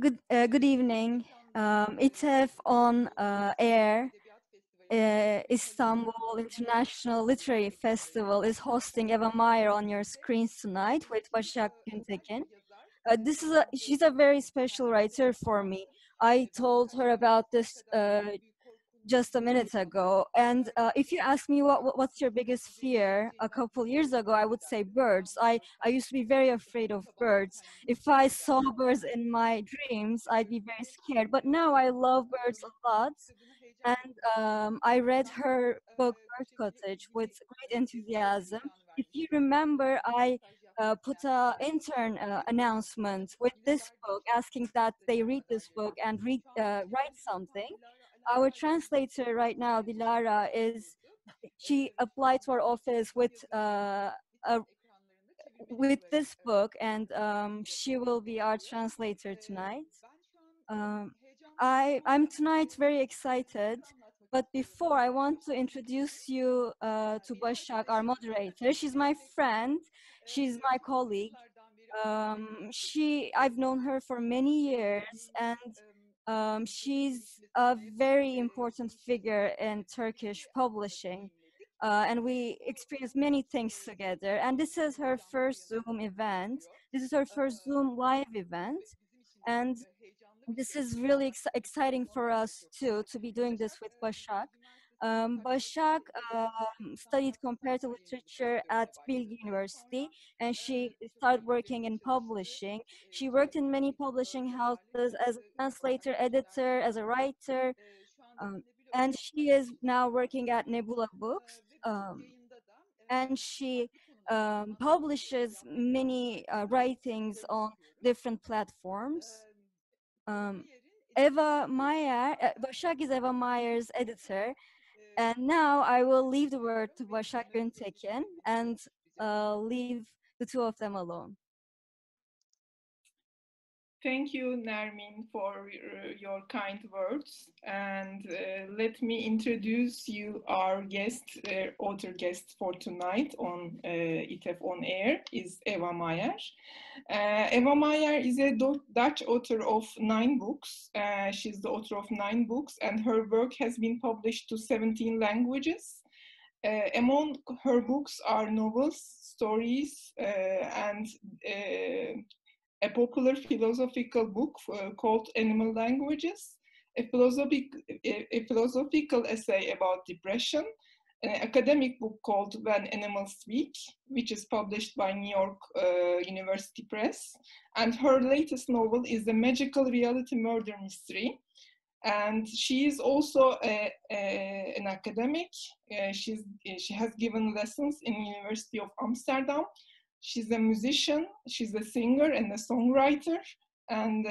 Good evening. ITEF on air. Istanbul International Literary Festival is hosting Eva Meijer on your screens tonight with Başak Güntekin. She's a very special writer for me. I told her about this just a minute ago. And if you ask me what's your biggest fear, a couple years ago, I would say birds. I used to be very afraid of birds. If I saw birds in my dreams, I'd be very scared. But now I love birds a lot. And I read her book, Bird Cottage, with great enthusiasm. If you remember, I put an intern announcement with this book, asking that they read this book and write something. Our translator right now, Dilara, she applied to our office with this book, and she will be our translator tonight. I'm tonight very excited, but before I want to introduce you to Başak, our moderator. She's my friend, she's my colleague. I've known her for many years, and she's a very important figure in Turkish publishing. And we experienced many things together. And this is her first Zoom event. This is her first Zoom live event. And this is really exciting for us too, to be doing this with Başak. Başak studied comparative literature at Bilgi University, and she started working in publishing. She worked in many publishing houses as a translator, editor, as a writer, and she is now working at Nebula Books. And she publishes many writings on different platforms. Eva Meijer, Başak is Eva Meijer's editor, and now I will leave the word to Başak Güntekin and leave the two of them alone. Thank you, Nermin, for your kind words. And let me introduce you our guest, author guest for tonight on ITEF on Air is Eva Meijer. Eva Meijer is a Dutch author of 9 books. She's the author of 9 books, and her work has been published to 17 languages. Among her books are novels, stories, and a popular philosophical book called Animal Languages, a philosophical essay about depression, an academic book called When Animals Speak, which is published by New York University Press, and her latest novel is the magical reality murder mystery. And she is also an academic. She has given lessons in the University of Amsterdam. She's a musician, she's a singer and a songwriter, and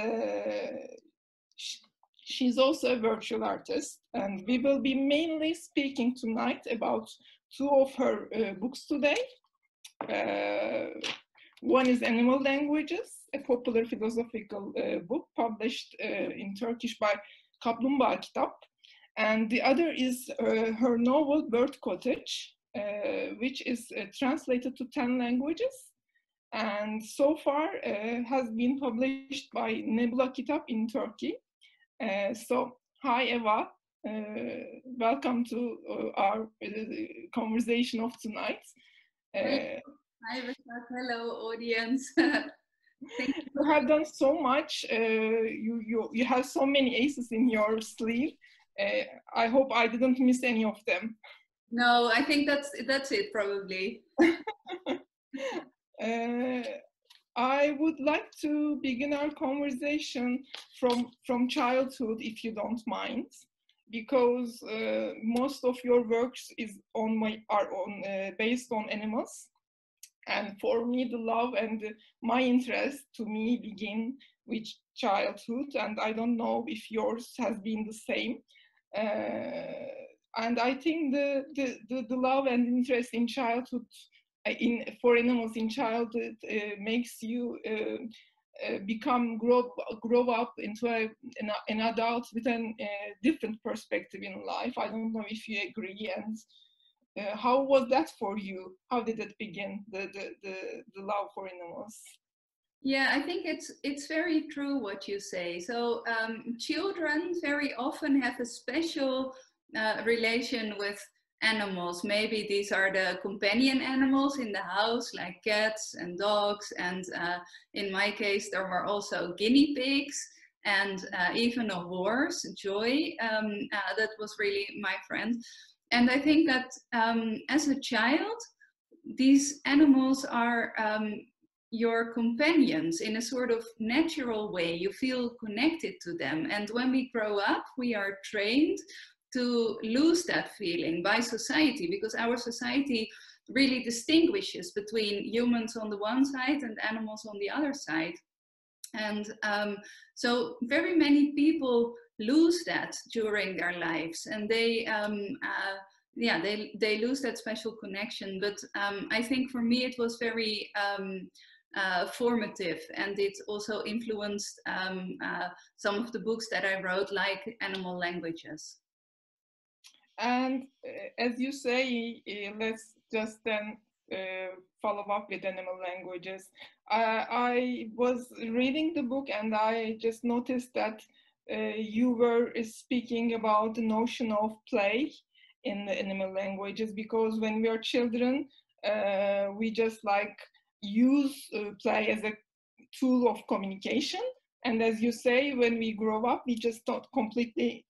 she's also a virtual artist. And we will be mainly speaking tonight about 2 of her books today. One is Animal Languages, a popular philosophical book published in Turkish by Kaplumbağa Kitap. And the other is her novel, Bird Cottage, which is translated to 10 languages, and so far has been published by Nebula Kitap in Turkey. So, hi Eva, welcome to our conversation of tonight. Hi, Başak. Hello, audience. You have done so much. You have so many aces in your sleeve. I hope I didn't miss any of them. No, I think that's it probably. I would like to begin our conversation from childhood, if you don't mind, because most of your works are based on animals, and for me the love and my interest to me begin with childhood, and I don't know if yours has been the same. And I think the love and interest in childhood, for animals in childhood, makes you grow up into an adult with a different perspective in life. I don't know if you agree. And how was that for you? How did it begin? The love for animals? Yeah, I think it's very true what you say. So children very often have a special relation with animals. Maybe these are the companion animals in the house, like cats and dogs. And in my case, there were also guinea pigs and even a horse, Joy. That was really my friend. And I think that as a child, these animals are your companions in a sort of natural way. You feel connected to them. And when we grow up, we are trained to lose that feeling by society, because our society really distinguishes between humans on the one side and animals on the other side. And so very many people lose that during their lives, and they lose that special connection. But I think for me it was very formative, and it also influenced some of the books that I wrote, like Animal Languages. And as you say, let's just then follow up with Animal Languages. I was reading the book and I just noticed that you were speaking about the notion of play in the Animal Languages, because when we are children, we just like use play as a tool of communication. And as you say, when we grow up, we just don't completely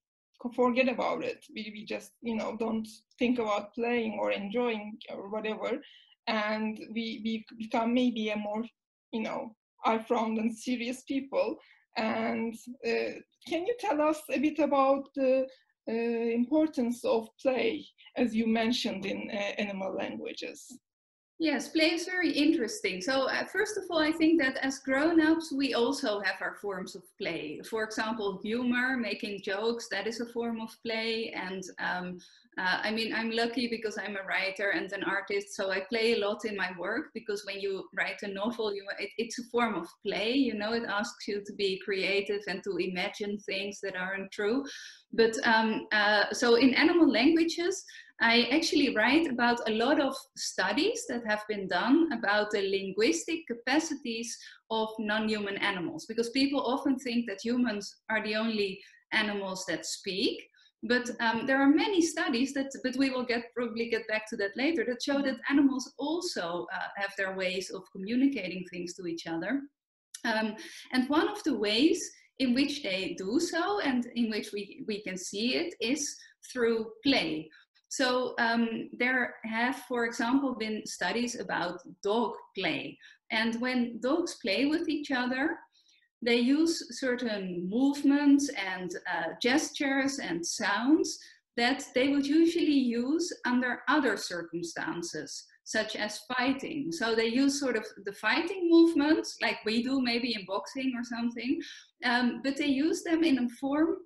forget about it. We just, don't think about playing or enjoying or whatever. And we become maybe a more, eye-frowned and serious people. And can you tell us a bit about the importance of play, as you mentioned in Animal Languages? Yes, play is very interesting. So first of all, I think that as grown-ups, we also have our forms of play. For example, humor, making jokes, that is a form of play. And I mean, I'm lucky because I'm a writer and an artist, so I play a lot in my work, because when you write a novel, it's a form of play, it asks you to be creative and to imagine things that aren't true. But so in Animal Languages, I actually write about a lot of studies that have been done about the linguistic capacities of non-human animals, because people often think that humans are the only animals that speak. But there are many studies but we will probably get back to that later, that show that animals also have their ways of communicating things to each other. And one of the ways in which they do so, and in which we can see it, is through play. So there have, for example, been studies about dog play. And when dogs play with each other, they use certain movements and gestures and sounds that they would usually use under other circumstances, such as fighting. So they use sort of the fighting movements, like we do maybe in boxing or something, but they use them in a form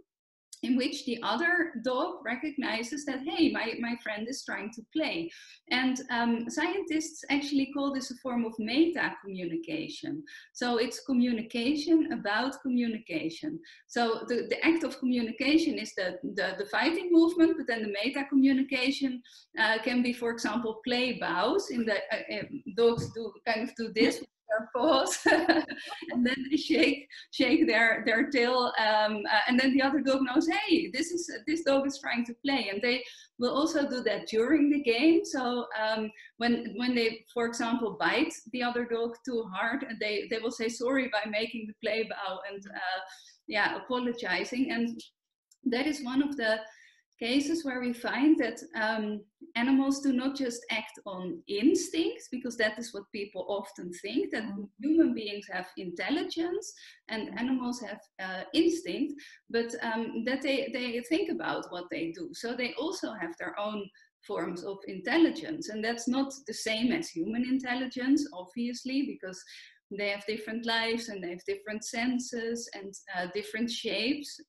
in which the other dog recognizes that, hey, my friend is trying to play. And scientists actually call this a form of meta-communication. So it's communication about communication. So the act of communication is the fighting movement, but then the meta-communication can be, for example, play bows. In the dogs do this with their paws, and then they shake their tail, and then the other dog knows, hey, this dog is trying to play. And they will also do that during the game. So when they, for example, bite the other dog too hard, they will say sorry by making the play bow and apologizing. And that is one of the cases where we find that animals do not just act on instincts, because that is what people often think, that human beings have intelligence and animals have instinct, but that they think about what they do. So they also have their own forms of intelligence, and that's not the same as human intelligence, obviously, because they have different lives and they have different senses and different shapes.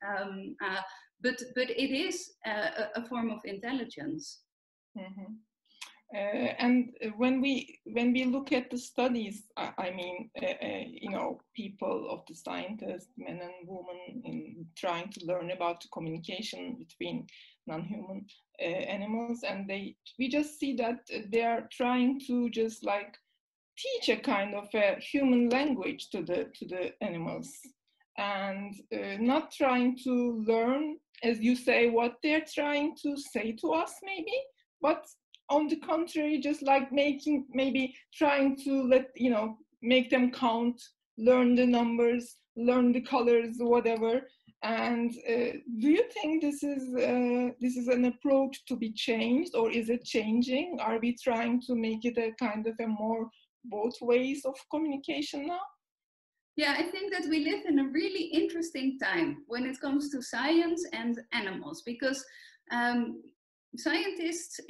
But it is a form of intelligence. Mm-hmm. And when we look at the studies, I mean, people of the scientists, men and women, in trying to learn about the communication between non-human animals, and we just see that they are trying to just like teach a kind of a human language to the animals, and not trying to learn, as you say, what they're trying to say to us, maybe, but on the contrary, just like maybe trying to make them count, learn the numbers, learn the colors, whatever. And do you think this is an approach to be changed, or is it changing? Are we trying to make it a kind of a more both ways of communication now? Yeah, I think that we live in a really interesting time when it comes to science and animals, because scientists,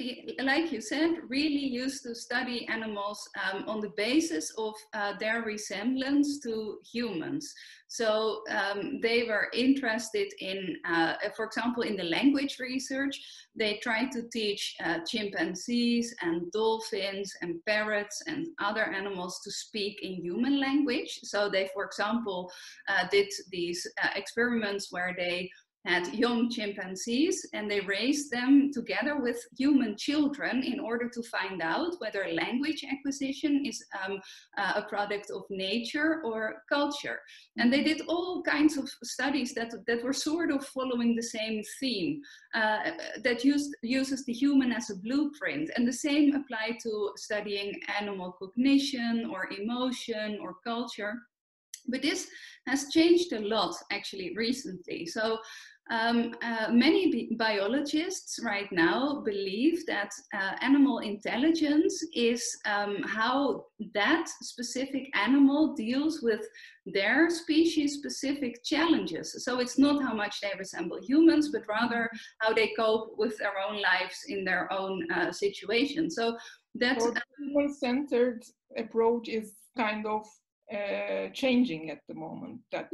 like you said, really used to study animals on the basis of their resemblance to humans. So they were interested in, for example, in the language research. They tried to teach chimpanzees and dolphins and parrots and other animals to speak in human language. So they, for example, did these experiments where they had young chimpanzees and they raised them together with human children in order to find out whether language acquisition is a product of nature or culture. And they did all kinds of studies that were sort of following the same theme, that uses the human as a blueprint. And the same applied to studying animal cognition or emotion or culture. But this has changed a lot actually recently. So many biologists right now believe that animal intelligence is how that specific animal deals with their species-specific challenges. So it's not how much they resemble humans, but rather how they cope with their own lives in their own situation. So that human-centered approach is kind of changing at the moment. That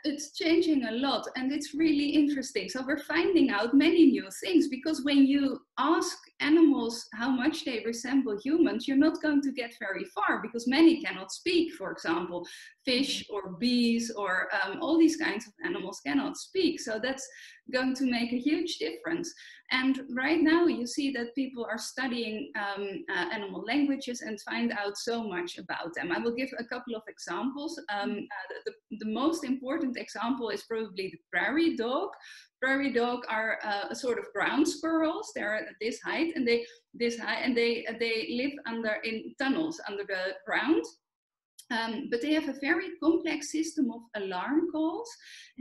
it's changing a lot, and it's really interesting. So we're finding out many new things, because when you ask animals how much they resemble humans, you're not going to get very far, because many cannot speak. For example, fish or bees or all these kinds of animals cannot speak. So that's going to make a huge difference. And right now you see that people are studying animal languages and find out so much about them. I will give a couple of examples. The most important example is probably the prairie dog. Prairie dog are a sort of ground squirrels. They're at this height, and they live in tunnels under the ground. But they have a very complex system of alarm calls,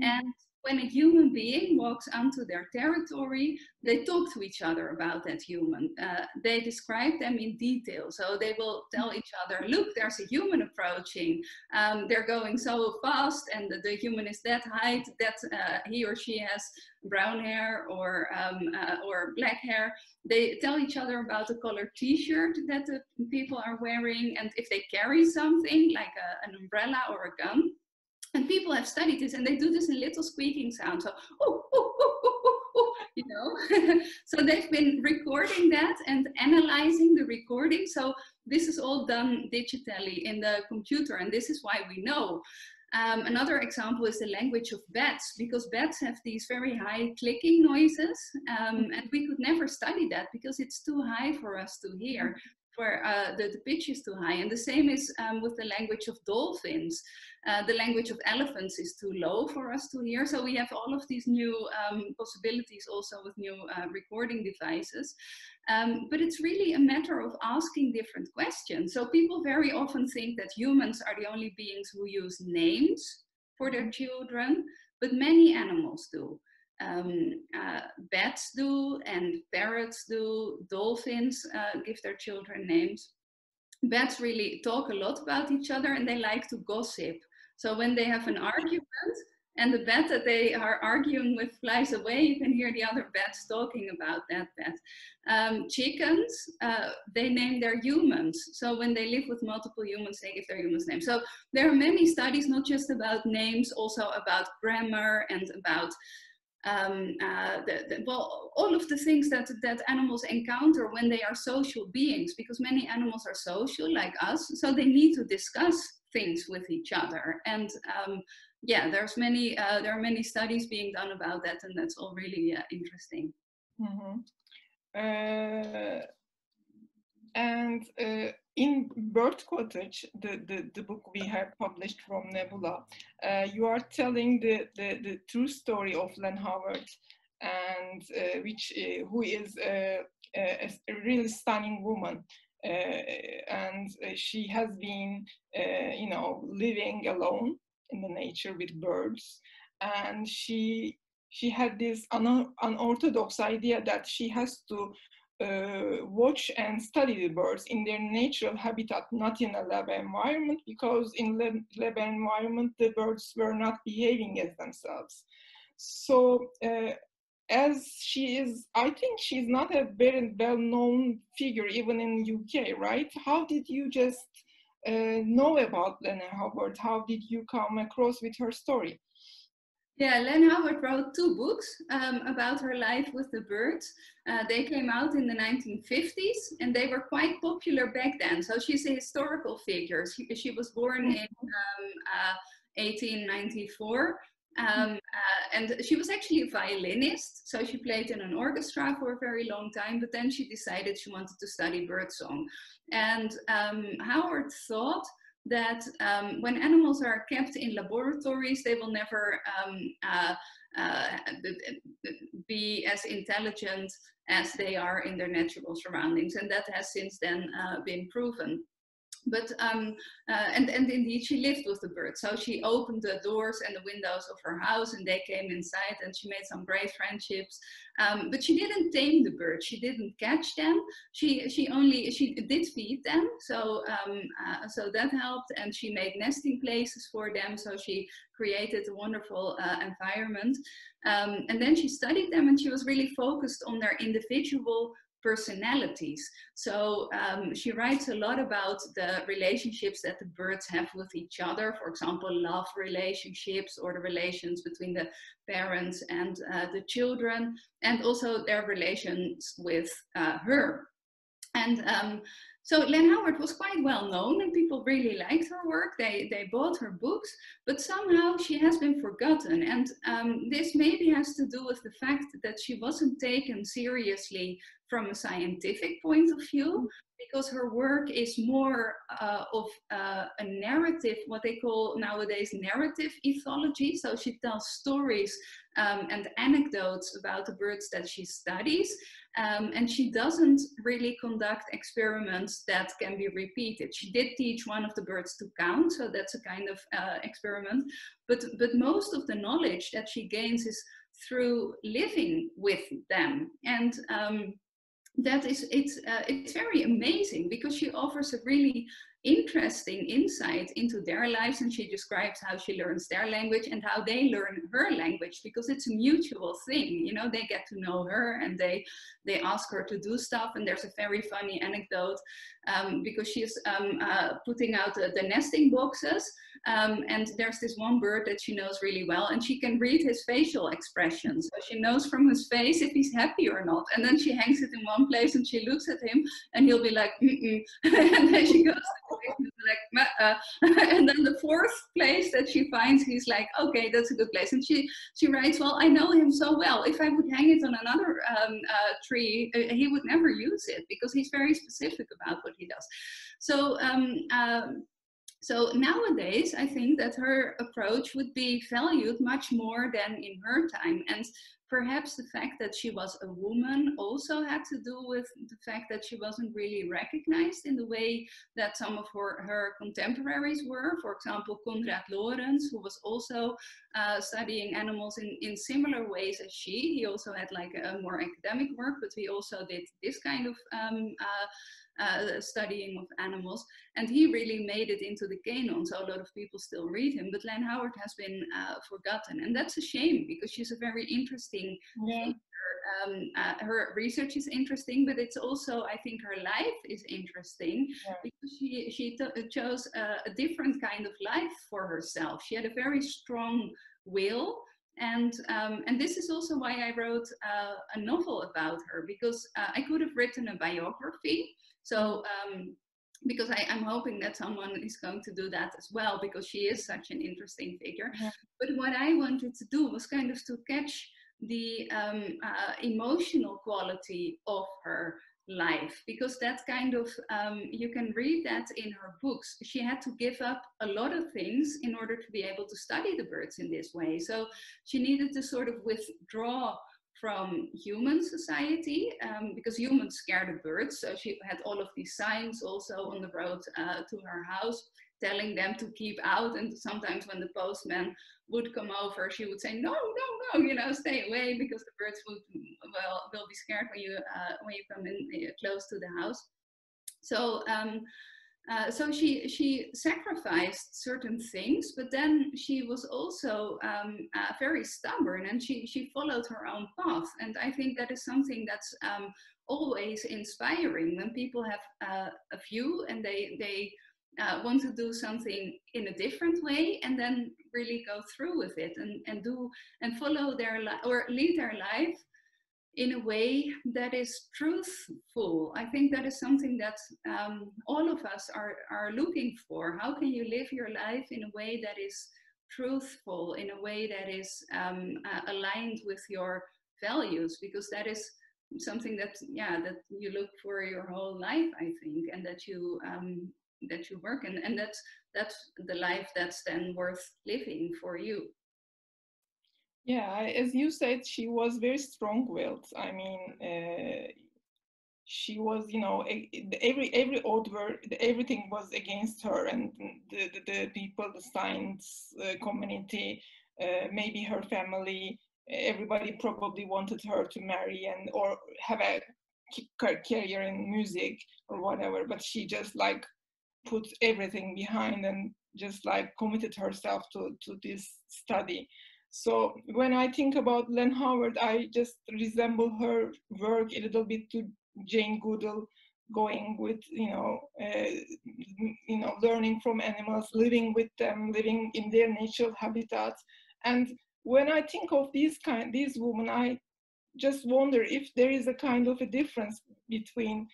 and when a human being walks onto their territory, they talk to each other about that human. They describe them in detail. So they will tell each other, look, there's a human approaching. They're going so fast, and the human is that height, that he or she has brown hair or black hair. They tell each other about the colored t-shirt that the people are wearing, and if they carry something like an umbrella or a gun. And people have studied this, and they do this in little squeaking sounds. So, oh, oh, oh, oh, oh, oh, you know. So they've been recording that and analyzing the recording. So this is all done digitally in the computer, and this is why we know. Another example is the language of bats, because bats have these very high clicking noises, and we could never study that because it's too high for us to hear. For the pitch is too high. And the same is with the language of dolphins. The language of elephants is too low for us to hear. So we have all of these new possibilities also with new recording devices. But it's really a matter of asking different questions. So people very often think that humans are the only beings who use names for their children, but many animals do. Bats do, and parrots do, dolphins give their children names. Bats really talk a lot about each other, and they like to gossip. So when they have an argument and the bat that they are arguing with flies away, you can hear the other bats talking about that bat. Chickens, they name their humans. So when they live with multiple humans, they give their humans names. So there are many studies, not just about names, also about grammar and about well, all of the things that animals encounter when they are social beings, because many animals are social like us, so they need to discuss things with each other. And yeah, there are many studies being done about that, and that's all really interesting. Mm-hmm. And in Bird Cottage, the book we have published from Nebula, you are telling the true story of Len Howard, and who is a really stunning woman, and she has been, living alone in the nature with birds, and she had this unorthodox idea that she has to watch and study the birds in their natural habitat, not in a lab environment, because in lab environment the birds were not behaving as themselves. So as she is, I think she's not a very well-known figure even in UK, right? How did you just know about Len Howard? How did you come across with her story? Yeah, Len Howard wrote 2 books about her life with the birds. They came out in the 1950s, and they were quite popular back then. So she's a historical figure. She was born in 1894. And she was actually a violinist, so she played in an orchestra for a very long time, but then she decided she wanted to study birdsong. And Howard thought that when animals are kept in laboratories, they will never be as intelligent as they are in their natural surroundings, and that has since then been proven. But and indeed she lived with the birds, so she opened the doors and the windows of her house and they came inside, and she made some great friendships, but she didn't tame the birds, she didn't catch them, she did feed them, so so that helped, and she made nesting places for them, so she created a wonderful environment, and then she studied them, and she was really focused on their individual personalities. So she writes a lot about the relationships that the birds have with each other, for example, love relationships or the relations between the parents and the children, and also their relations with her. And so Len Howard was quite well known and people really liked her work. They bought her books, but somehow she has been forgotten. And this maybe has to do with the fact that she wasn't taken seriously from a scientific point of view, because her work is more of a narrative, what they call nowadays narrative ethology. So she tells stories and anecdotes about the birds that she studies. And she doesn't really conduct experiments that can be repeated. She did teach one of the birds to count, so that's a kind of experiment. But most of the knowledge that she gains is through living with them. And that is, it's very amazing because she offers a really interesting insight into their lives, and she describes how she learns their language and how they learn her language, because it's a mutual thing. You know, they get to know her and they ask her to do stuff. And there's a very funny anecdote because she's putting out the nesting boxes, and there's this one bird that she knows really well, and she can read his facial expressions, so she knows from his face if he's happy or not. And then she hangs it in one place and she looks at him and he'll be like and then she goes like and then the fourth place that she finds, he's like, okay, that's a good place. And she writes, well, I know him so well, if I would hang it on another tree, he would never use it, because he's very specific about what he does. So so nowadays, I think that her approach would be valued much more than in her time. And perhaps the fact that she was a woman also had to do with the fact that she wasn't really recognized in the way that some of her contemporaries were. For example, Konrad Lorenz, who was also studying animals in similar ways as she. He also had like a more academic work, but he also did this kind of studying of animals, and he really made it into the canon, so a lot of people still read him, but Len Howard has been forgotten, and that's a shame, because she's a very interesting thinker. Her research is interesting, but it's also, I think, her life is interesting, because she chose a different kind of life for herself. She had a very strong will. And this is also why I wrote a novel about her, because I could have written a biography. So because I'm hoping that someone is going to do that as well, because she is such an interesting figure. But what I wanted to do was kind of to catch the emotional quality of her. life, because that kind of, you can read that in her books. She had to give up a lot of things in order to be able to study the birds in this way. So she needed to sort of withdraw from human society, because humans scare the birds. So she had all of these signs also on the road to her house, telling them to keep out. And sometimes when the postman would come over, she would say, no, no, no, you know, stay away, because the birds will be scared when you come in close to the house. So so she sacrificed certain things, but then she was also very stubborn, and she followed her own path. And I think that is something that's always inspiring, when people have a view and they want to do something in a different way, and then really go through with it and follow their life, or lead their life in a way that is truthful. I think that is something that all of us are looking for. How can you live your life in a way that is truthful, in a way that is aligned with your values? Because that is something that, yeah, that you look for your whole life, I think, and that you work in, and that's the life that's then worth living for you. Yeah, as you said, she was very strong-willed. I mean, she was, you know, every odd word, everything was against her, and the people, the science community, maybe her family, everybody probably wanted her to marry or have a career in music or whatever, but she just like put everything behind and just like committed herself to this study. So when I think about Len Howard, I just resemble her work a little bit to Jane Goodall, going with, learning from animals, living with them, living in their natural habitats. And when I think of these women, I just wonder if there is a kind of a difference between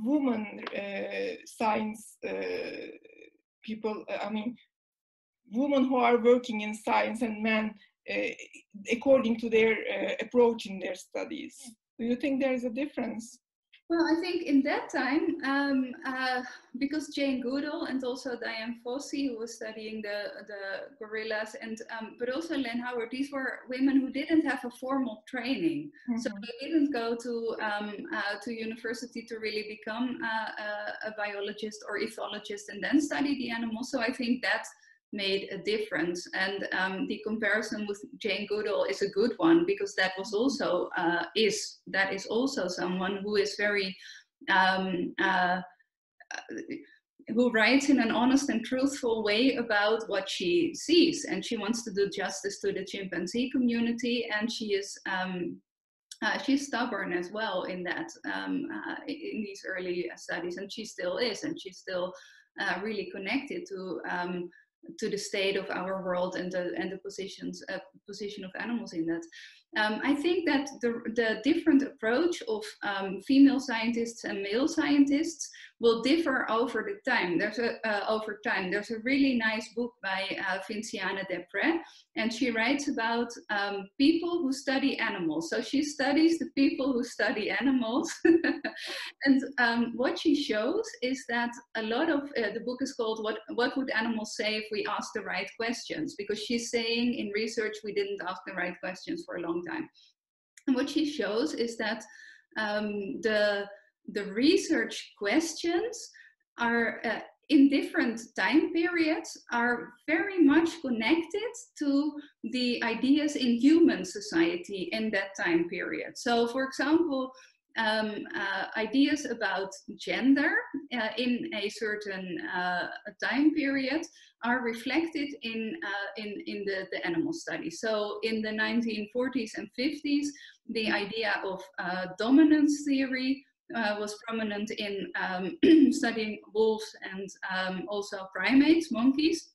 women science people, I mean, women who are working in science, and men according to their approach in their studies. Do you think there is a difference? Well, I think in that time, because Jane Goodall and also Diane Fossey, who was studying the gorillas, and but also Len Howard, these were women who didn't have a formal training, so they didn't go to university to really become a biologist or ethologist and then study the animals. So I think that made a difference, and the comparison with Jane Goodall is a good one, because that was also that is also someone who is very who writes in an honest and truthful way about what she sees, and she wants to do justice to the chimpanzee community, and she is she's stubborn as well in that in these early studies, and she still is, and she's still really connected to the state of our world and the position of animals in that. I think that the different approach of female scientists and male scientists will differ over the time. There's a really nice book by Vinciane Desprez, and she writes about people who study animals. So she studies the people who study animals, and what she shows is that a lot of the book is called "What Would Animals Say If We Asked the Right Questions?" Because she's saying in research we didn't ask the right questions for a long time. And what she shows is that the research questions are in different time periods are very much connected to the ideas in human society in that time period. So, for example, ideas about gender in a certain time period are reflected in the animal study. So in the 1940s and 50s, the idea of dominance theory was prominent in studying wolves and also primates, monkeys.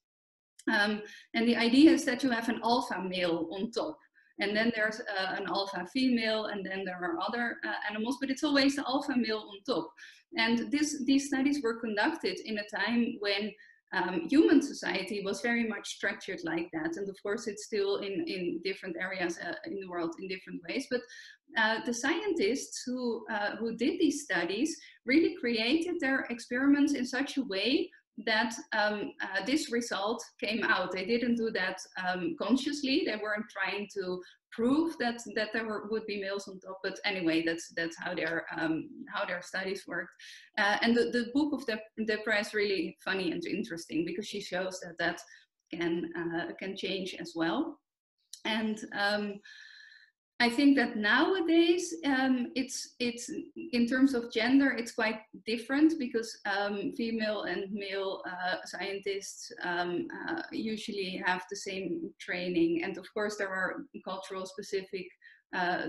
And the idea is that you have an alpha male on top. And then there's an alpha female, and then there are other animals, but it's always the alpha male on top. And these studies were conducted in a time when human society was very much structured like that. And of course, it's still in different areas in the world in different ways. But the scientists who did these studies really created their experiments in such a way that this result came out. They didn't do that consciously. They weren't trying to prove that there would be males on top. But anyway, that's how their studies worked. And the book of the prize really funny and interesting because she shows that can change as well. And I think that nowadays it's in terms of gender, it's quite different because female and male scientists usually have the same training. And of course, there are cultural specific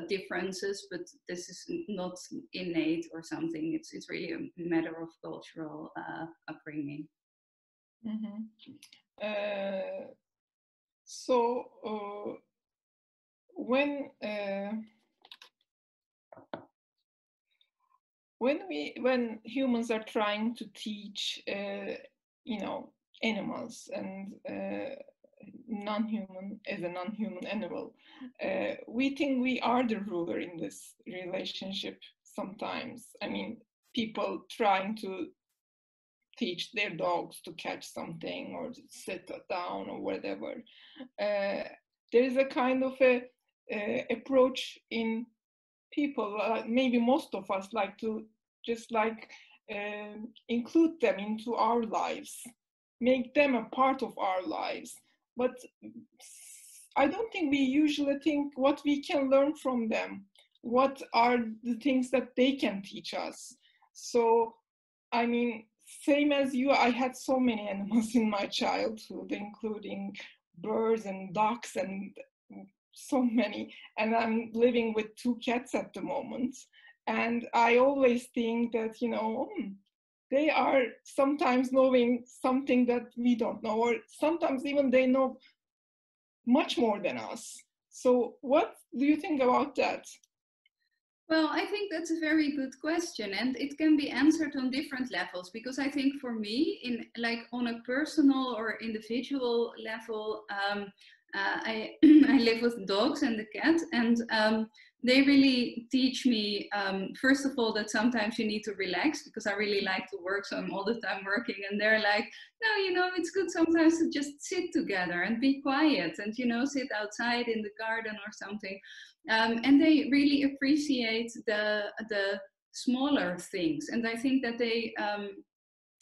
differences, but this is not innate or something. It's really a matter of cultural upbringing. Mm-hmm. When humans are trying to teach, animals and non-human as a non-human animal, we think we are the ruler in this relationship sometimes. I mean, people trying to teach their dogs to catch something or to sit down or whatever. There is a kind of approach in people, maybe most of us like to just include them into our lives, make them a part of our lives. But I don't think we usually think what we can learn from them, what are the things that they can teach us. So, I mean, same as you, I had so many animals in my childhood, including birds and ducks and so many, and I'm living with 2 cats at the moment. And I always think that, they are sometimes knowing something that we don't know, or sometimes even they know much more than us. So what do you think about that? Well, I think that's a very good question, and it can be answered on different levels, because I think for me, on a personal or individual level, I live with dogs and the cat, and they really teach me, first of all, that sometimes you need to relax, because I really like to work, so I'm all the time working, and they're like, no, it's good sometimes to just sit together and be quiet and, sit outside in the garden or something. And they really appreciate the smaller things. And I think that they,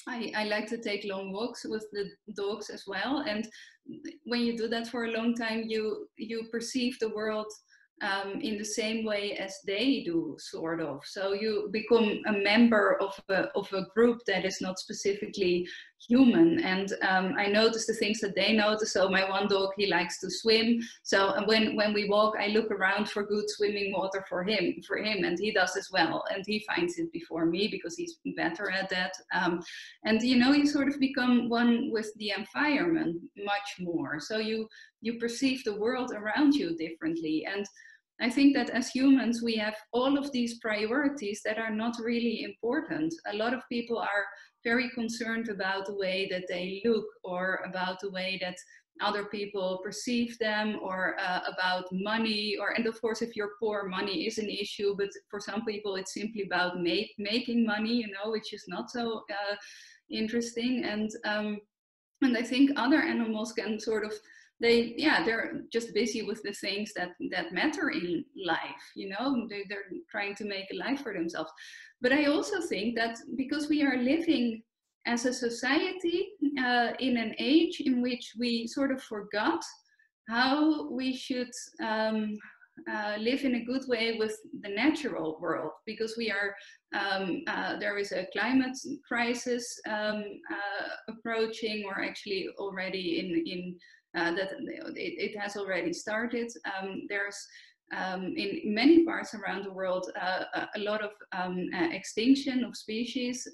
I like to take long walks with the dogs as well. And when you do that for a long time, you perceive the world in the same way as they do, sort of. So you become a member of a group that is not specifically human. And I notice the things that they notice. So my one dog, he likes to swim. So when we walk, I look around for good swimming water for him, and he does as well. And he finds it before me because he's better at that. And you sort of become one with the environment much more. So you perceive the world around you differently. And I think that as humans, we have all of these priorities that are not really important. A lot of people are very concerned about the way that they look, or about the way that other people perceive them, or about money, and of course, if you're poor, money is an issue, but for some people, it's simply about making money, which is not so interesting. And I think other animals can sort of, they're just busy with the things that matter in life, they're trying to make a life for themselves. But I also think that because we are living as a society in an age in which we sort of forgot how we should live in a good way with the natural world, because we are there is a climate crisis approaching, or actually already in that it has already started. There's in many parts around the world a lot of extinction of species.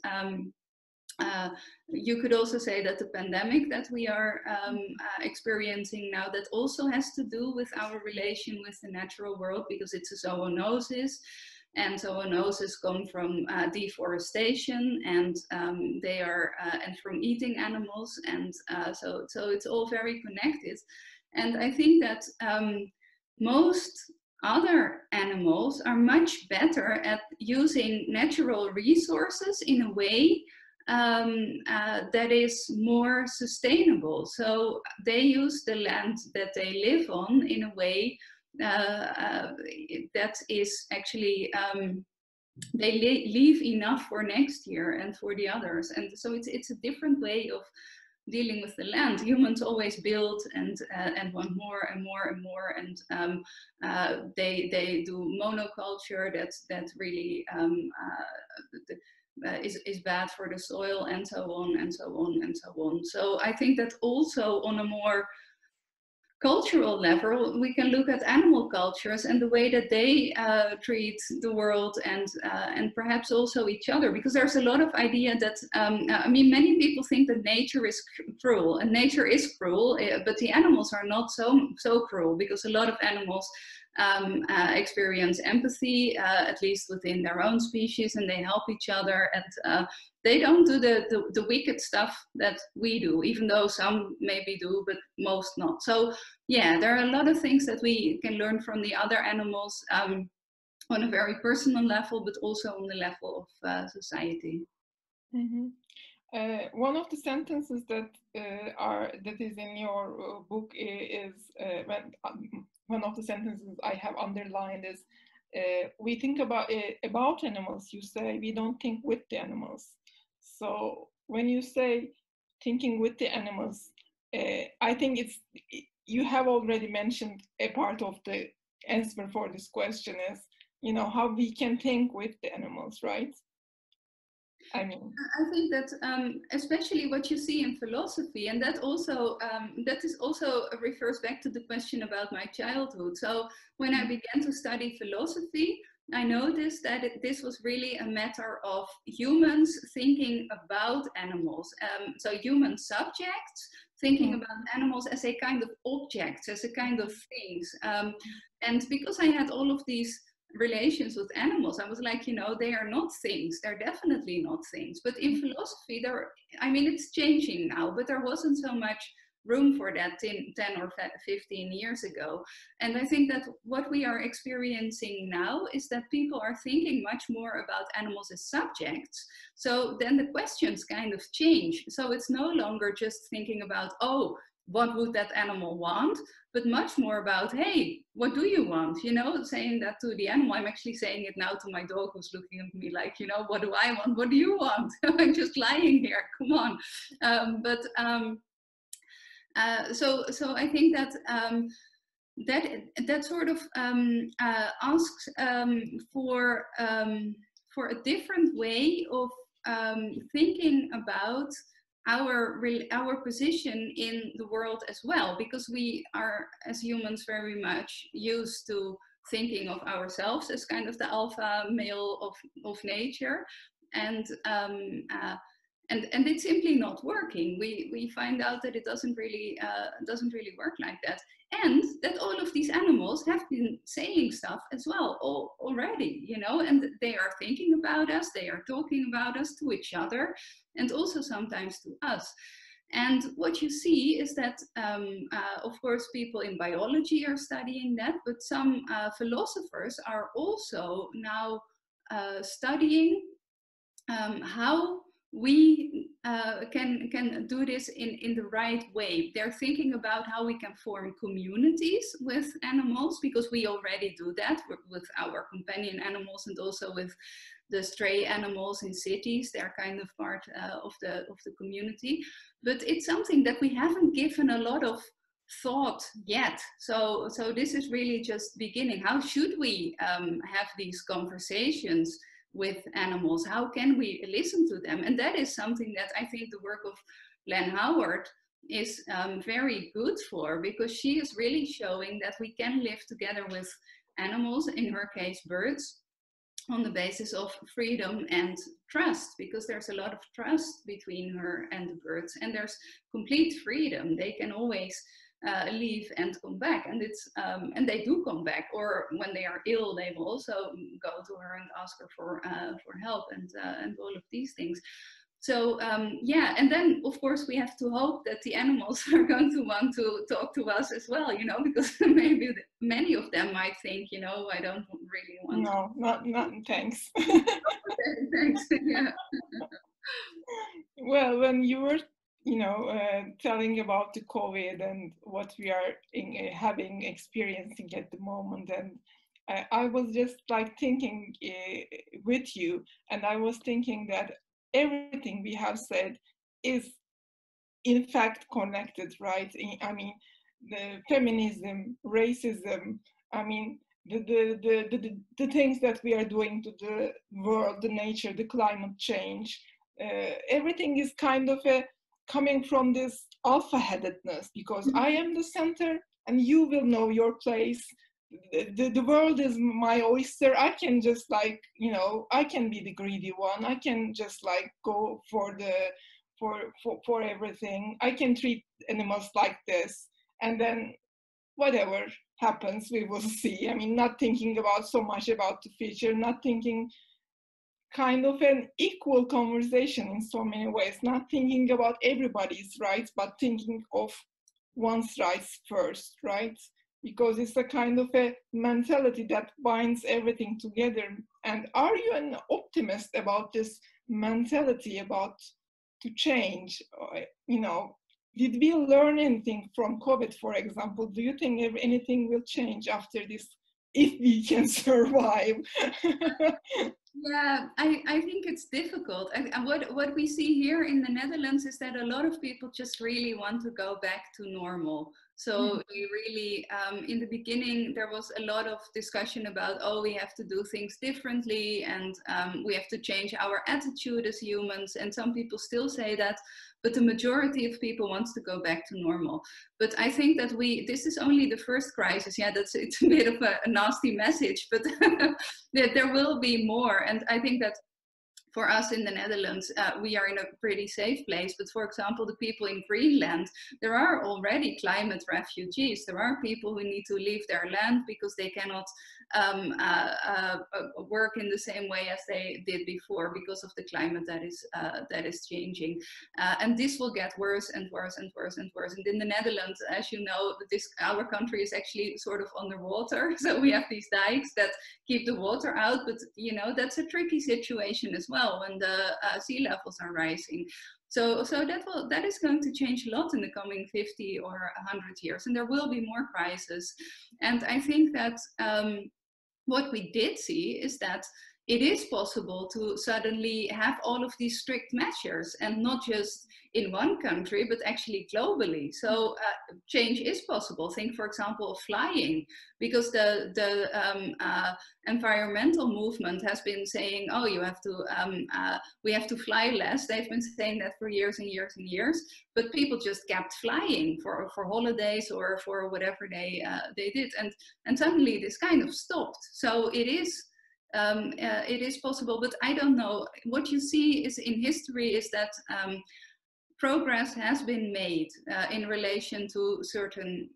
You could also say that the pandemic that we are experiencing now, that also has to do with our relation with the natural world, because it's a zoonosis. and zoonoses come from deforestation, and they are and from eating animals, and so it's all very connected. And I think that most other animals are much better at using natural resources in a way that is more sustainable. So they use the land that they live on in a way that is actually they leave enough for next year and for the others. And so it's a different way of dealing with the land. Humans always build and want more and more and more, and they do monoculture that really is bad for the soil, and so on and so on and so on. So I think that also on a more cultural level, we can look at animal cultures and the way that they treat the world, and perhaps also each other, because there's a lot of idea that I mean, many people think that nature is cruel, and nature is cruel, but the animals are not so cruel, because a lot of animals experience empathy, at least within their own species, and they help each other, and they don't do the wicked stuff that we do, even though some maybe do, but most not. So yeah, there are a lot of things that we can learn from the other animals on a very personal level, but also on the level of society. Mm-hmm. One of the sentences that is in your book is one of the sentences I have underlined is we think about animals. You say we don't think with the animals. So when you say thinking with the animals, I think you have already mentioned a part of the answer for this question is, you know, how we can think with the animals, right? I mean, I think that especially what you see in philosophy, and that also refers back to the question about my childhood. So when I began to study philosophy, I noticed that this was really a matter of humans thinking about animals. So human subjects thinking about animals as a kind of objects, as a kind of things. And because I had all of these relations with animals, I was like, you know, they are not things. They're definitely not things. But in philosophy, I mean, it's changing now, but there wasn't so much room for that 10 or 15 years ago. And I think that what we are experiencing now is that people are thinking much more about animals as subjects. So then the questions kind of change. So it's no longer just thinking about, oh, what would that animal want, but much more about, hey, what do you want? You know, saying that to the animal. I'm actually saying it now to my dog, who's looking at me like, you know, what do I want? What do you want? I'm just lying here. Come on. So I think that that sort of asks for a different way of thinking about our position in the world as well, because we are as humans very much used to thinking of ourselves as kind of the alpha male of nature, and it's simply not working. We find out that it doesn't really work like that, and that all of these animals have been saying stuff as well already, you know, and they are thinking about us, they are talking about us to each other, and also sometimes to us. And what you see is that, of course, people in biology are studying that, but some philosophers are also now studying how we can do this in the right way. They're thinking about how we can form communities with animals, because we already do that with our companion animals, and also with the stray animals in cities. They're kind of part of the community, but it's something that we haven't given a lot of thought yet. So this is really just beginning. How should we have these conversations with animals? How can we listen to them? And that is something that I think the work of Len Howard is very good for, because she is really showing that we can live together with animals, in her case birds, on the basis of freedom and trust, because there's a lot of trust between her and the birds, and there's complete freedom. They can always leave and come back, and it's and they do come back, or when they are ill they will also go to her and ask her for help and all of these things. So yeah, and then of course we have to hope that the animals are going to want to talk to us as well, you know, because maybe many of them might think, you know, I don't really want to. Not thanks. Okay, thanks. Yeah. Well, when you were, you know, telling about the COVID and what we are experiencing at the moment, and I was just like thinking with you, and I was thinking that everything we have said is in fact connected, right? I mean, the feminism, racism, I mean, the things that we are doing to the world, the nature, the climate change, everything is kind of coming from this alpha-headedness, because I am the center and you will know your place. The world is my oyster. I can just like, you know, I can be the greedy one. I can just like go for everything. I can treat animals like this, and then whatever happens, we will see. I mean, not thinking about so much about the future, not thinking kind of an equal conversation in so many ways, not thinking about everybody's rights, but thinking of one's rights first, right? Because it's a kind of a mentality that binds everything together. And are you an optimist about this mentality about to change? You know, did we learn anything from COVID, for example? Do you think anything will change after this, if we can survive? Yeah, I think it's difficult. And what we see here in the Netherlands is that a lot of people just really want to go back to normal. So we really, in the beginning, there was a lot of discussion about, oh, we have to do things differently, and we have to change our attitude as humans. And some people still say that, but the majority of people wants to go back to normal. But I think that this is only the first crisis. Yeah, it's a bit of a nasty message, but there will be more. And I think that for us in the Netherlands, we are in a pretty safe place. But for example, the people in Greenland, there are already climate refugees. There are people who need to leave their land because they cannot work in the same way as they did before because of the climate that is changing. And this will get worse and worse and worse and worse. And in the Netherlands, as you know, our country is actually sort of underwater. So we have these dikes that keep the water out, but you know, that's a tricky situation as well when the sea levels are rising. So that is going to change a lot in the coming 50 or 100 years, and there will be more crises. And I think that what we did see is that it is possible to suddenly have all of these strict measures, and not just in one country, but actually globally. So change is possible. Think, for example, of flying, because the environmental movement has been saying, oh, we have to fly less. They've been saying that for years and years and years, but people just kept flying for holidays or for whatever they did. And suddenly this kind of stopped. So it is possible, but I don't know. What you see is in history is that progress has been made in relation to certain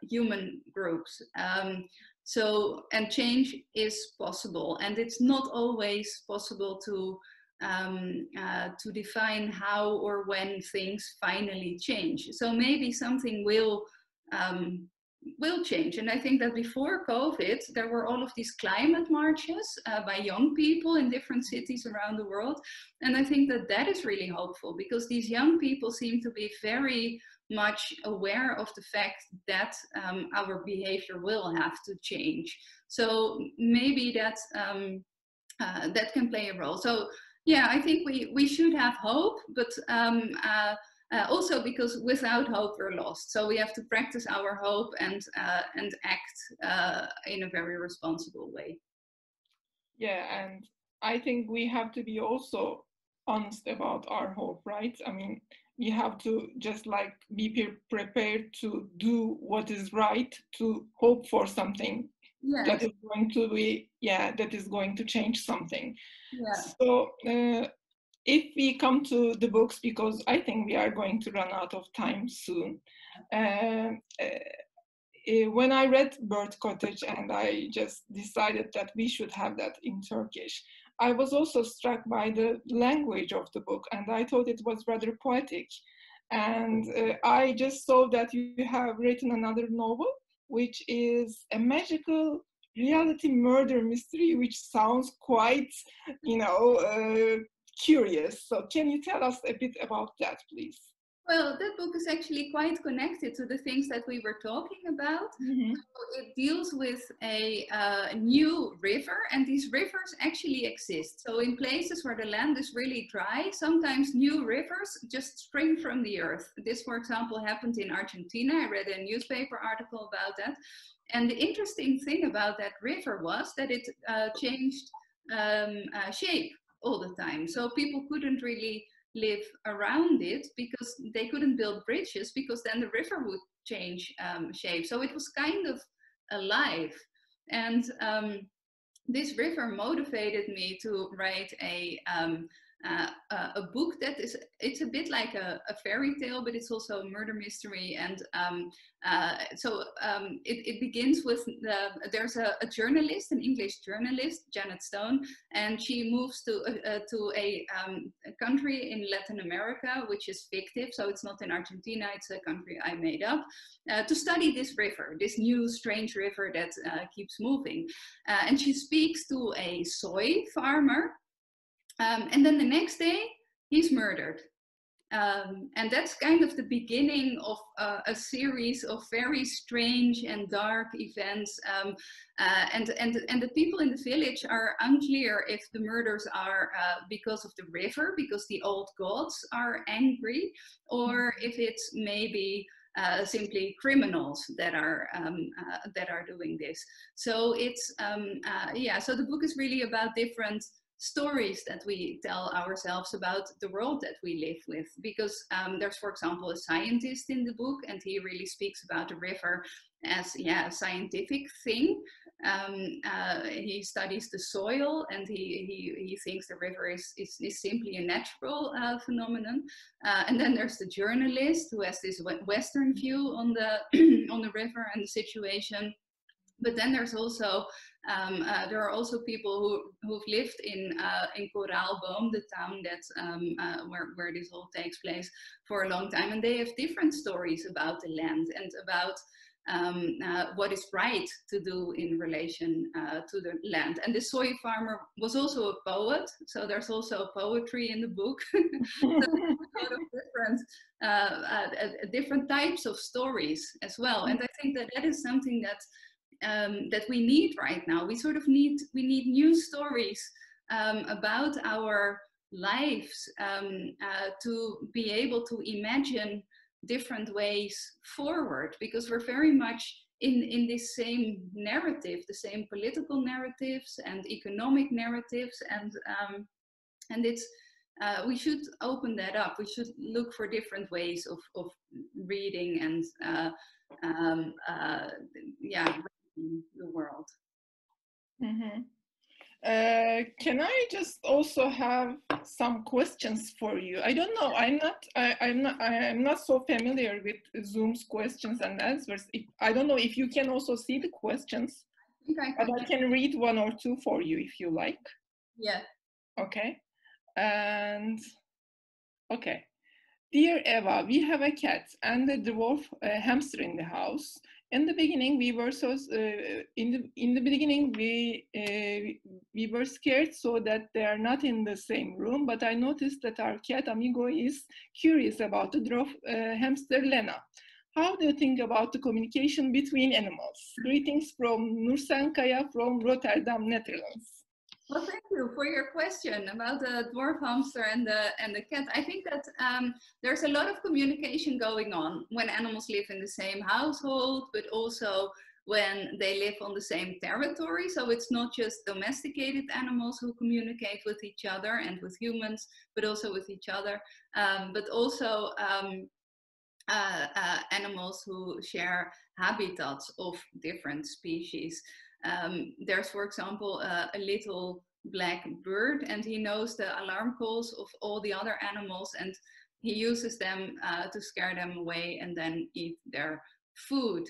human groups. And change is possible, and it's not always possible to define how or when things finally change. So maybe something will change. And I think that before COVID, there were all of these climate marches by young people in different cities around the world. And I think that is really hopeful, because these young people seem to be very much aware of the fact that our behavior will have to change. So maybe that can play a role. So yeah, I think we should have hope, but also because without hope we're lost. So we have to practice our hope and act in a very responsible way. Yeah, and I think we have to be also honest about our hope, right? I mean, we have to just like be prepared to do what is right, to hope for something that is going to be, that is going to change something. Yeah. So if we come to the books, because I think we are going to run out of time soon, When I read Bird Cottage and I just decided that we should have that in Turkish, I was also struck by the language of the book, and I thought it was rather poetic. And I just saw that you have written another novel, which is a magical reality murder mystery, which sounds quite, curious. So can you tell us a bit about that, please? Well, that book is actually quite connected to the things that we were talking about. Mm-hmm. So it deals with a new river, and these rivers actually exist. So in places where the land is really dry, sometimes new rivers just spring from the earth. This, for example, happened in Argentina. I read a newspaper article about that. And the interesting thing about that river was that it changed shape all the time. So people couldn't really live around it because they couldn't build bridges, because then the river would change shape. So it was kind of alive. And this river motivated me to write a book that is, it's a bit like a fairy tale, but it's also a murder mystery. And it begins with there's a journalist, an English journalist, Janet Stone, and she moves to a country in Latin America, which is fictive. So it's not in Argentina, it's a country I made up, to study this river, this new strange river that keeps moving. And she speaks to a soy farmer. And then the next day, he's murdered. And that's kind of the beginning of a series of very strange and dark events. And the people in the village are unclear if the murders are because of the river, because the old gods are angry, or if it's maybe simply criminals that are doing this. So it's so the book is really about different stories that we tell ourselves about the world that we live with, because there's, for example, a scientist in the book, and he really speaks about the river as a scientific thing. He studies the soil, and he thinks the river is simply a natural phenomenon. And then there's the journalist who has this Western view on the on the river and the situation. But then there's also there are also people who've lived in Koraalboom, the town that where this all takes place, for a long time, and they have different stories about the land and about what is right to do in relation to the land. And the soy farmer was also a poet, so there's also poetry in the book. So there's a lot of different types of stories as well, and I think that is something that we need right now. We need new stories about our lives to be able to imagine different ways forward, because we're very much in this same narrative, the same political narratives and economic narratives, and it's we should open that up. We should look for different ways of reading and the world. Mm-hmm. Can I just also have some questions for you? I don't know. I'm not so familiar with Zoom's questions and answers. I don't know if you can also see the questions. But I can read one or two for you if you like. Yeah. Okay. And okay. Dear Eva, we have a cat and a dwarf hamster in the house. In the beginning, we were we were scared so that they are not in the same room. But I noticed that our cat Amigo is curious about the dwarf hamster Lena. How do you think about the communication between animals? Greetings from Nursankaya from Rotterdam, Netherlands. Well, thank you for your question about the dwarf hamster and the cat. I think that there's a lot of communication going on when animals live in the same household, but also when they live on the same territory. So it's not just domesticated animals who communicate with each other and with humans, but also with each other, but also animals who share habitats of different species. There's, for example, a little black bird, and he knows the alarm calls of all the other animals, and he uses them to scare them away and then eat their food.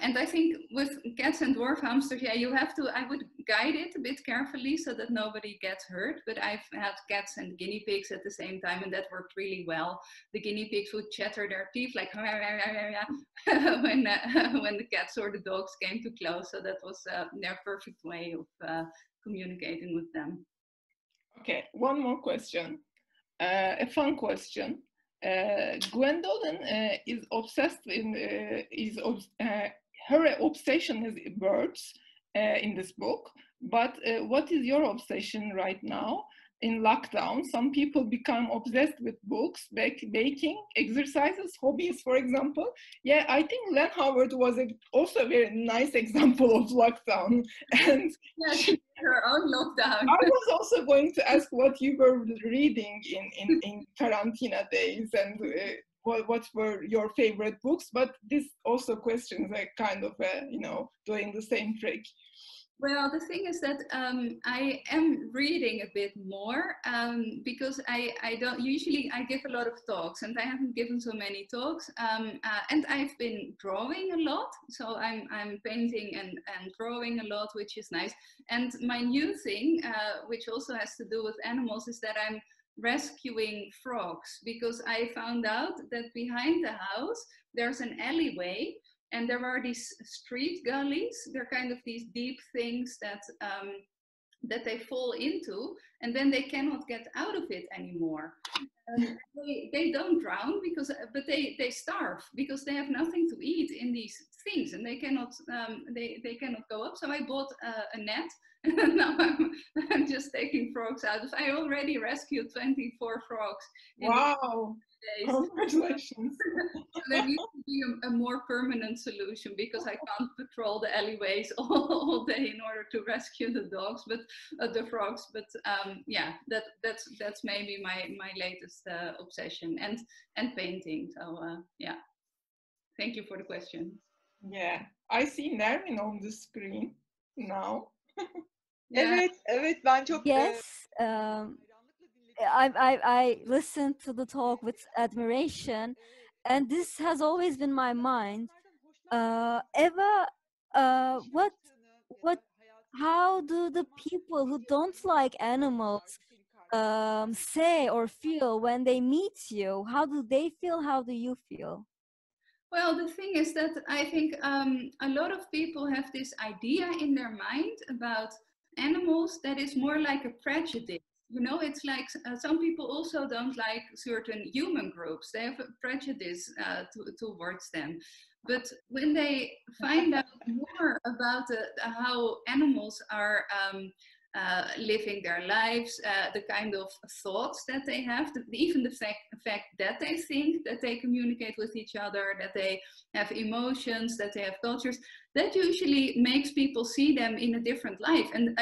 And I think with cats and dwarf hamsters, yeah, you have to, I would guide it a bit carefully so that nobody gets hurt. But I've had cats and guinea pigs at the same time, and that worked really well. The guinea pigs would chatter their teeth like when the cats or the dogs came too close. So that was their perfect way of communicating with them. Okay, one more question, a fun question. Gwendolyn is obsessed her obsession is birds in this book, but what is your obsession right now in lockdown? Some people become obsessed with books, baking, exercises, hobbies, for example. Yeah, I think Len Howard was also a very nice example of lockdown. And yes, her own lockdown. I was also going to ask what you were reading in Karantina days, and what were your favorite books, but this also questions are kind of, doing the same trick. Well, the thing is that I am reading a bit more because I don't usually, I give a lot of talks, and I haven't given so many talks, and I've been drawing a lot, so I'm painting and drawing a lot, which is nice. And my new thing, which also has to do with animals, is that I'm rescuing frogs, because I found out that behind the house there's an alleyway. And there are these street gullies. They're kind of these deep things that they fall into, and then they cannot get out of it anymore. They don't drown but they starve because they have nothing to eat in these things, and they cannot go up. So I bought a net, and now I'm just taking frogs out. I already rescued 24 frogs. Wow! Congratulations. There needs to be a more permanent solution, because I can't patrol the alleyways all day in order to rescue the dogs, but the frogs. But yeah, that's maybe my latest obsession, and painting. So yeah, thank you for the question. Yeah, I see Nermin on the screen now. Yeah. Evet, ben çok. Yes. I listened to the talk with admiration, and this has always been my mind. Eva, how do the people who don't like animals say or feel when they meet you? How do they feel? How do you feel? Well, the thing is that I think a lot of people have this idea in their mind about animals that is more like a prejudice. You know, it's like some people also don't like certain human groups. They have a prejudice towards them. But when they find out more about how animals are living their lives, the kind of thoughts that they have, even the fact that they think, that they communicate with each other, that they have emotions, that they have cultures, that usually makes people see them in a different light. And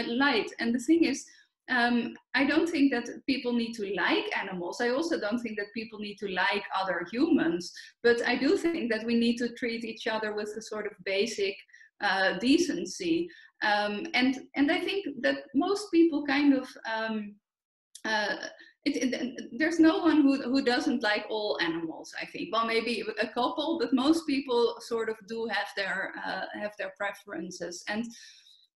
the thing is, I don't think that people need to like animals. I also don't think that people need to like other humans. But I do think that we need to treat each other with a sort of basic decency. And I think that most people kind of, there's no one who doesn't like all animals, I think. Well, maybe a couple, but most people sort of do have their preferences. And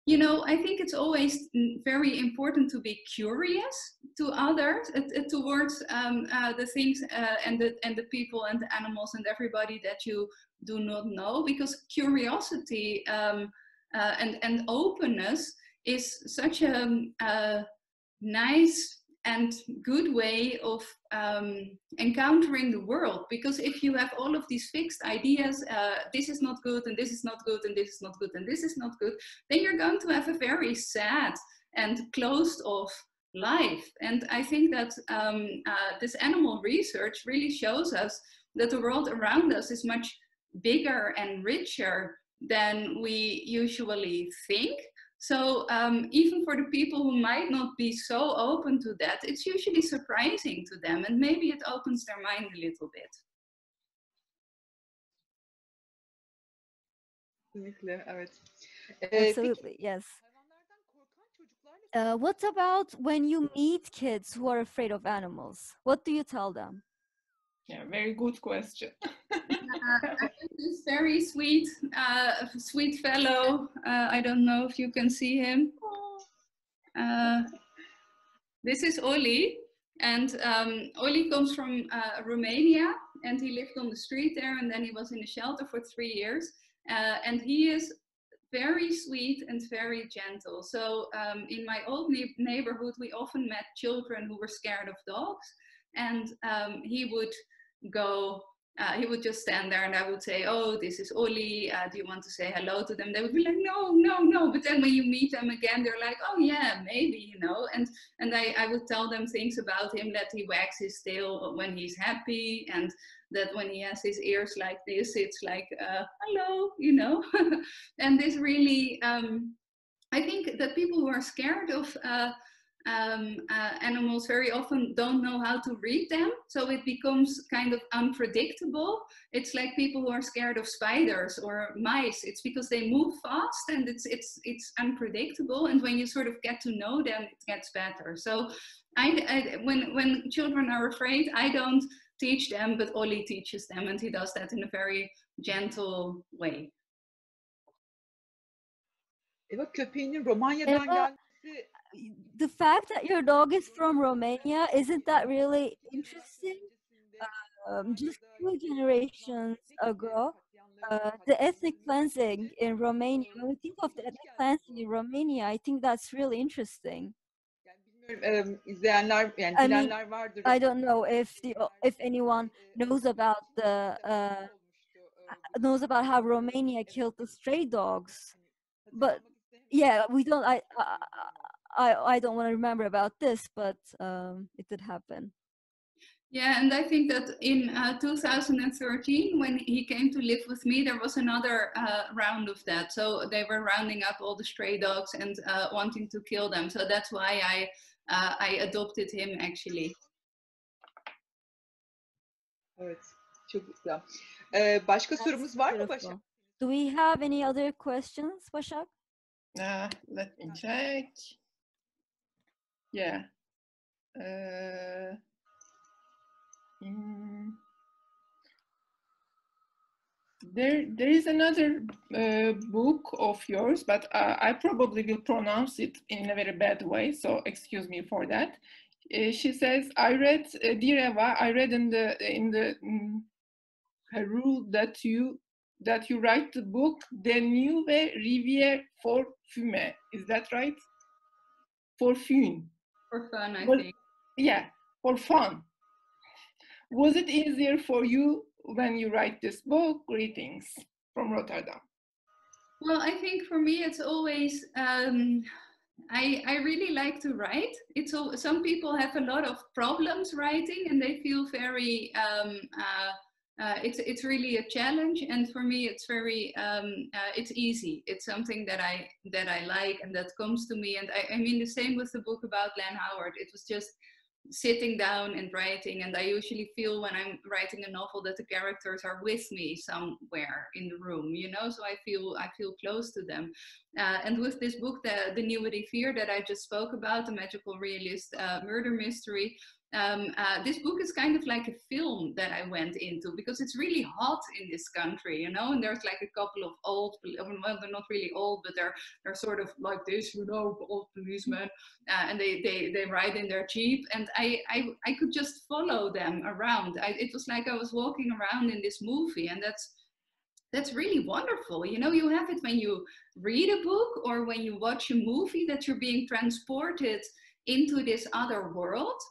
you know, I think it's always very important to be curious to others, towards the things and the people and the animals and everybody that you do not know, because curiosity and openness is such a nice and good way of encountering the world. Because if you have all of these fixed ideas, this is not good, and this is not good, and this is not good, and this is not good, then you're going to have a very sad and closed off life. And I think that this animal research really shows us that the world around us is much bigger and richer than we usually think. So even for the people who might not be so open to that, it's usually surprising to them, and maybe it opens their mind a little bit. Absolutely, yes. What about when you meet kids who are afraid of animals? What do you tell them? Yeah, very good question. I think this very sweet, sweet fellow. I don't know if you can see him. This is Oli, and Oli comes from Romania, and he lived on the street there, and then he was in a shelter for 3 years. And he is very sweet and very gentle. So in my old neighborhood, we often met children who were scared of dogs, and he would go. He would just stand there, and I would say, "Oh, this is Oli. Do you want to say hello to them?" They would be like, "No, no, no." But then when you meet them again, they're like, "Oh yeah, maybe," you know. And I would tell them things about him, that he wags his tail when he's happy, and that when he has his ears like this, it's like, "Hello," you know. And this really, I think that people who are scared of animals very often don't know how to read them, so it becomes kind of unpredictable. It's like people who are scared of spiders or mice. It's because they move fast, and it's unpredictable, and when you sort of get to know them, it gets better. So when children are afraid, I don't teach them, but Oli teaches them, and he does that in a very gentle way. Eva, köpeğinin Romanya'dan gelmesi. The fact that your dog is from Romania, isn't that really interesting? Just 2 generations ago, the ethnic cleansing in Romania, when we think of the ethnic cleansing in Romania, I think that's really interesting. İzleyenler, yani I mean, bilenler vardır. I don't know if anyone knows about knows about how Romania killed the stray dogs, but yeah, we don't. I don't want to remember about this, but it did happen. Yeah, and I think that in 2013, when he came to live with me, there was another round of that. So they were rounding up all the stray dogs and wanting to kill them. So that's why I adopted him, actually. Evet, çok güzel. Başka sorumuz var mı Başak? Do we have any other questions, Başak? Let me check. Yeah. There is another book of yours, but I probably will pronounce it in a very bad way, so excuse me for that. She says, "I read, dear Eva, I read in the her rule that you write the book the nieuwe, rivier for fume. Is that right? For fun. For fun, I think. Yeah, for fun. Was it easier for you when you write this book? Greetings from Rotterdam." Well, I think for me, it's always, I really like to write. Some people have a lot of problems writing, and they feel very, it's really a challenge. And for me, it's very, it's easy. It's something that I like and that comes to me. And I mean, the same with the book about Len Howard. It was just sitting down and writing, and I usually feel when I'm writing a novel that the characters are with me somewhere in the room, you know, so I feel close to them. And with this book, the nieuwe, rivier, that I just spoke about, the magical realist murder mystery, this book is kind of like a film that I went into, because it's really hot in this country, you know, and there's like a couple of old, well, they're not really old, but they're sort of like this, you know, old policemen, and they ride in their jeep, and I could just follow them around. It was like I was walking around in this movie, and that's really wonderful. You know, you have it when you read a book or when you watch a movie, that you're being transported into this other world.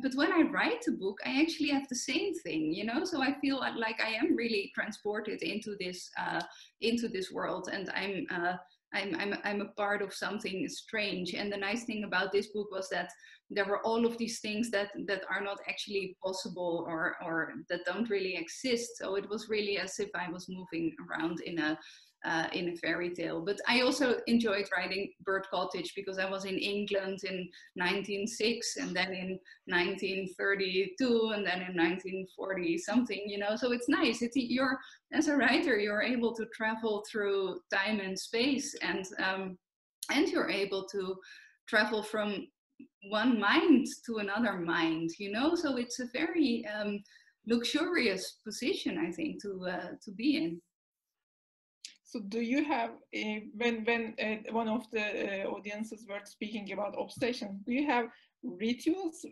But when I write a book, I actually have the same thing, you know, so I feel like I am really transported into this world, and I'm a part of something strange. And the nice thing about this book was that there were all of these things that are not actually possible or that don't really exist. So it was really as if I was moving around in a fairy tale. But I also enjoyed writing Bird Cottage, because I was in England in 1906, and then in 1932, and then in 1940 something, you know, so it's nice. You're, as a writer, you're able to travel through time and space, and you're able to travel from one mind to another mind, you know, so it's a very luxurious position, I think, to be in. So do you have, when one of the audiences were speaking about obsession, do you have rituals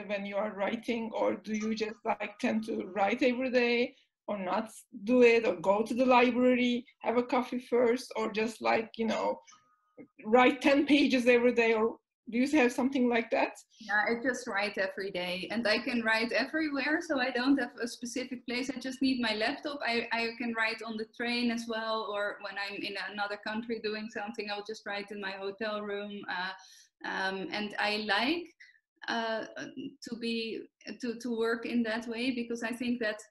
when you are writing, or do you just like tend to write every day, or not do it, or go to the library, have a coffee first, or just like, you know, write 10 pages every day, or do you have something like that? Yeah, I just write every day, and I can write everywhere, so I don't have a specific place. I just need my laptop. I can write on the train as well, or when I'm in another country doing something, I'll just write in my hotel room. And I like to work in that way, because I think that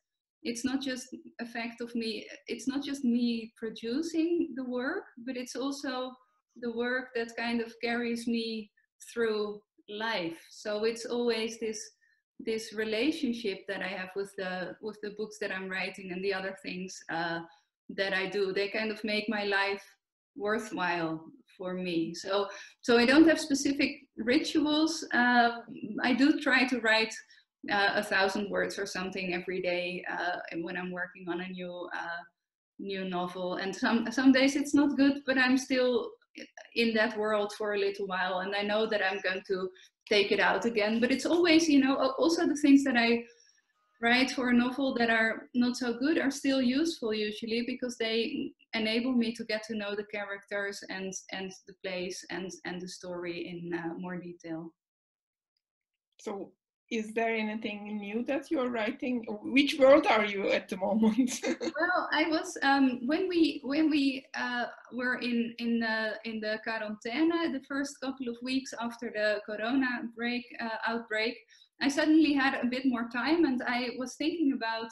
it's not just a fact of me, it's not just me producing the work, but it's also the work that kind of carries me through life. So it's always this relationship that I have with the books that I'm writing and the other things that I do. They kind of make my life worthwhile for me. So I don't have specific rituals. I do try to write 1,000 words or something every day when I'm working on a new novel. And some days it's not good, but I'm still in that world for a little while, and I know that I'm going to take it out again. But it's always, you know, also the things that I write for a novel that are not so good are still useful usually, because they enable me to get to know the characters and the place and the story in more detail. So is there anything new that you're writing? Which world are you at the moment? Well, I was when we were in the quarantine, the first couple of weeks after the corona outbreak, I suddenly had a bit more time, and I was thinking about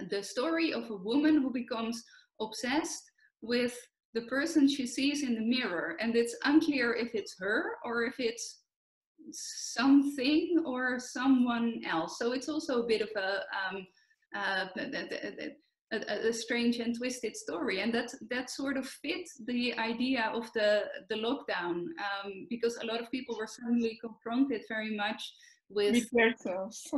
the story of a woman who becomes obsessed with the person she sees in the mirror, and it's unclear if it's her or if it's something or someone else. So it's also a bit of a strange and twisted story, and that sort of fits the idea of the lockdown, because a lot of people were suddenly confronted very much with themselves.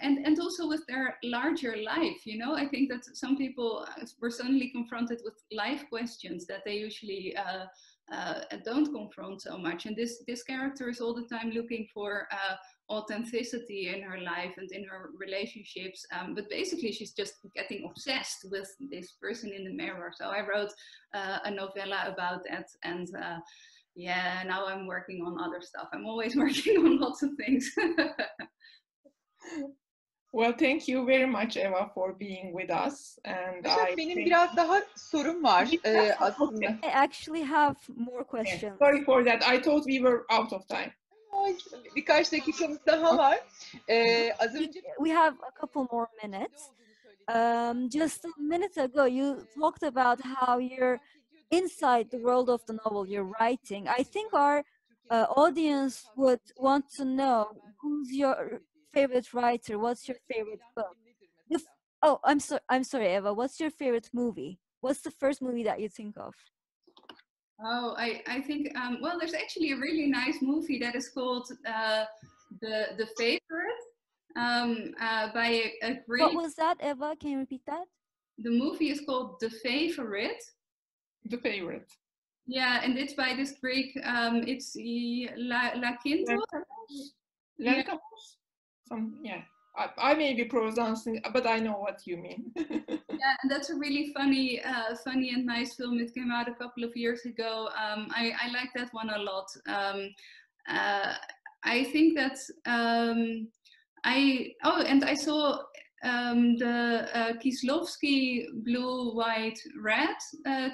And also with their larger life. You know, I think that some people were suddenly confronted with life questions that they usually don't confront so much. And this character is all the time looking for authenticity in her life and in her relationships, but basically she's just getting obsessed with this person in the mirror. So I wrote a novella about that, and yeah, now I'm working on other stuff. I'm always working on lots of things. Well, thank you very much, Eva, for being with us. And benim biraz daha sorum var aslında. I actually have more questions. Yeah, sorry for that. I thought we were out of time. Birkaç dakikamız daha var. Az önce we have a couple more minutes. Just a minute ago, you talked about how you're inside the world of the novel you're writing. I think our audience would want to know who's your favorite writer. What's your favorite book? Oh, I'm sorry, Eva. What's your favorite movie? What's the first movie that you think of? Oh, I think, well, there's actually a really nice movie that is called The Favorite, by a Greek. What was that, Eva? Can you repeat that? The movie is called The Favorite. The Favorite. Yeah, and it's by this Greek, it's Lakintos. Lakintos? Yeah. I may be pronouncing, but I know what you mean. Yeah, and that's a really funny and nice film. It came out a couple of years ago. I like that one a lot. I think that and I saw the Kieslowski Blue, White, Red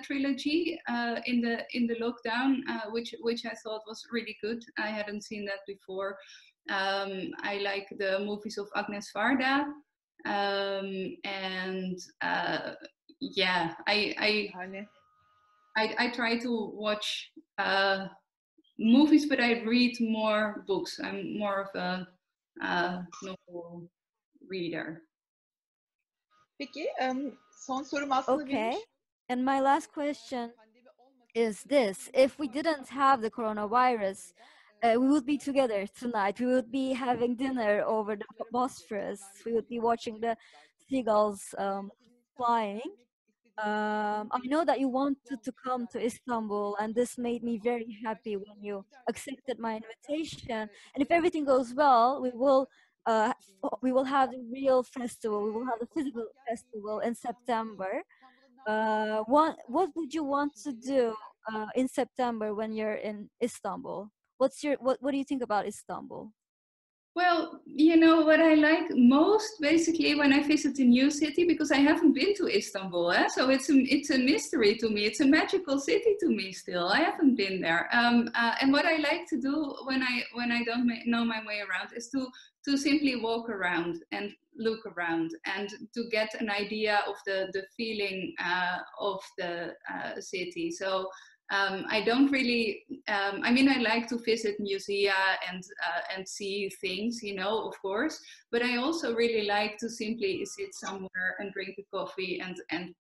trilogy in the lockdown, which I thought was really good. I hadn't seen that before. I like the movies of Agnes Varda, and yeah, I try to watch movies, but I read more books. I'm more of a novel reader. Peki, son sorum aslında okay. And my last question is this: if we didn't have the coronavirus, we would be together tonight. We would be having dinner over the Bosphorus. We would be watching the seagulls flying. I know that you wanted to come to Istanbul, and this made me very happy when you accepted my invitation. And if everything goes well, we will have the real festival. We will have the physical festival in September. What would you want to do in September when you're in Istanbul? What do you think about Istanbul? Well, you know what I like most basically when I visit a new city, because I haven't been to Istanbul, so it's a mystery to me. It's a magical city to me still. I haven't been there, and what I like to do when I don't know my way around is to simply walk around and look around and to get an idea of the feeling of the city. So. I don't really. I mean, I like to visit musea and see things, you know, of course. But I also really like to simply sit somewhere and drink a coffee and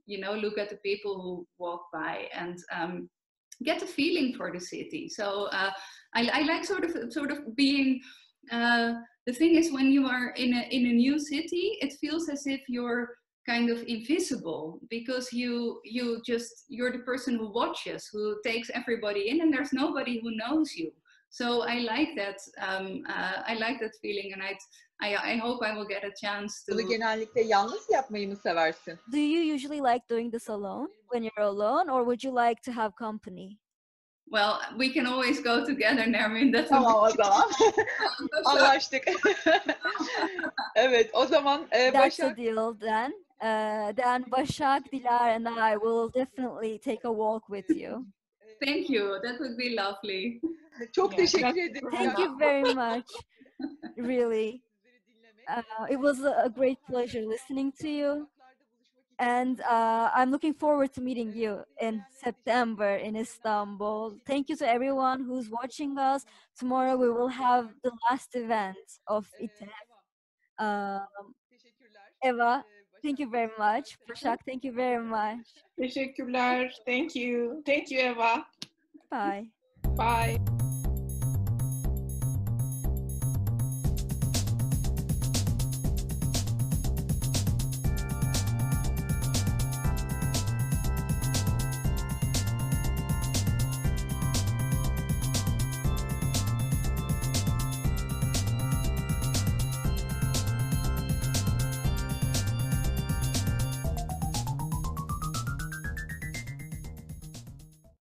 you know, look at the people who walk by and get a feeling for the city. So I like sort of being. The thing is, when you are in a new city, it feels as if you're kind of invisible, because you're the person who watches, who takes everybody in, and there's nobody who knows you. So I like that. I like that feeling, and I hope I will get a chance to. Bunu genellikle yalnız yapmayı mı seversin? Do you usually like doing this alone when you're alone, or would you like to have company? Well, we can always go together, Nermin. Tamam o zaman. Anlaştık. Evet, o zaman That's Başak. a deal then. Then Başak, Dilar, and I will definitely take a walk with you. Thank you. That would be lovely. Çok teşekkür ederim. Thank you very much. Really. It was a great pleasure listening to you. And I'm looking forward to meeting you in September in Istanbul. Thank you to everyone who's watching us. Tomorrow we will have the last event of ITEF. Eva, thank you very much. Başak, thank you very much. Teşekkürler. Thank you. Thank you, Eva. Bye. Bye.